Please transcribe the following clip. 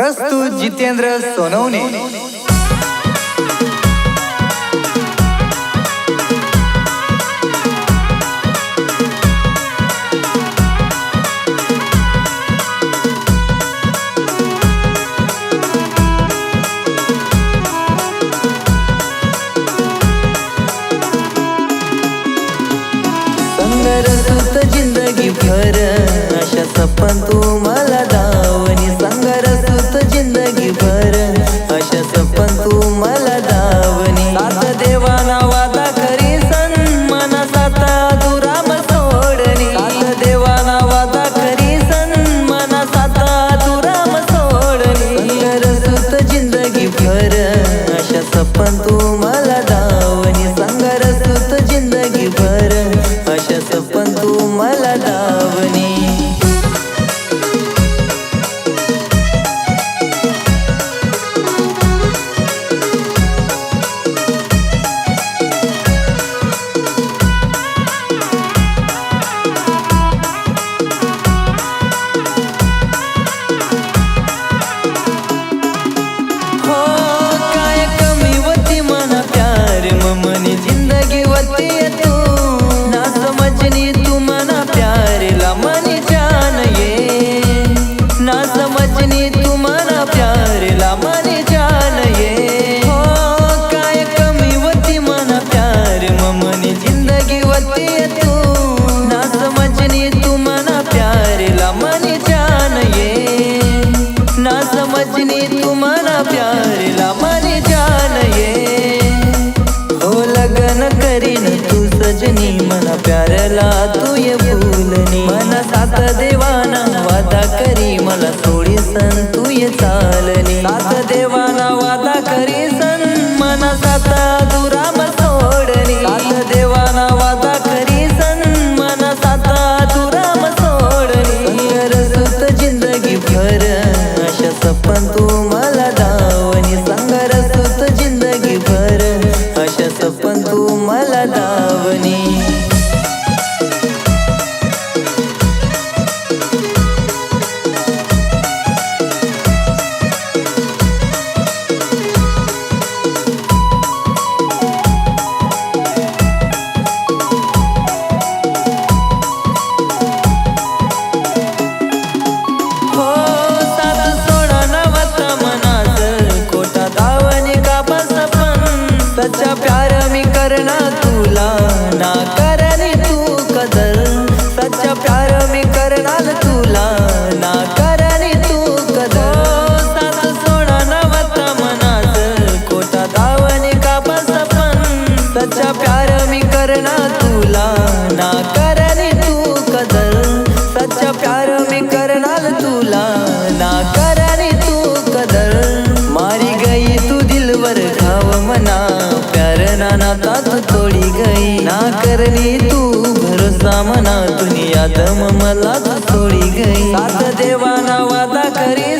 प्रस्तुत जितेंद्र सोनवणे। संघर्षात जिंदगी भर अशा सपन तू मला दावणी। संघर्षात जिंदगी भर अशा सपन तू मला दावणी। सात देवाना वादा करी सन मना साता दुराम सोडणी। सात देवाना वादा करी सन मना साता दुराम सोडणी। संघर्षात जिंदगी भर अशा सपन तू मला दावणी। संघर्षात जिंदगी भर अशा सपन तू मला दावणी। हो काय कमी होती मना प्यार ममनी जिंदगी वती तू ना समझनी तू मना प्यार ला मनी जान ये। ना समझनी तू मना प्यार ला मनी जान ये। हो काय कमी होती मना प्यार ममनी जिंदगी वती तू ना समझनी तू मना प्यार ला मनी जान ये। ना समझनी तू मना प्यार ला मनी जान ये। हो लगन करीन तू सजनी मना प्यारला तू ये भूलनी। मना सात देवाना वादा करी मला सोडी सन तू ये चालनी। सात देवाना वादा करी सन मना साता दुराम सोडनी। सात देवाना वादा करी सन मना साता दुराम सोडनी। संघर्षात जिंदगी भर अशा सपन तू मला दावणी। संघर्षात जिंदगी भर अशा सपन तू मला दावणी। हो सात सोळा नवता मनात कोटा दावणी का बसपन। सच्चा प्यार मी करना तुला ना करनी तू कदर। सच्चा प्यार मी करणार तुला ना करनी तू कदर। सात सोळा नवता मनात कोटा दावणी का बसपन। सच्चा प्यार मी करना तुला ना करनी तू कदर। सच्चा प्यार मी करणार तुला ना करनी तू कदर। मारी गई तू दिलवर घाव मना प्यार ना नाता तू तोडी गई। ना करनी तू भरोसा मना दुनिया दम मला तू तोडी गई। सात देवाना वादा करी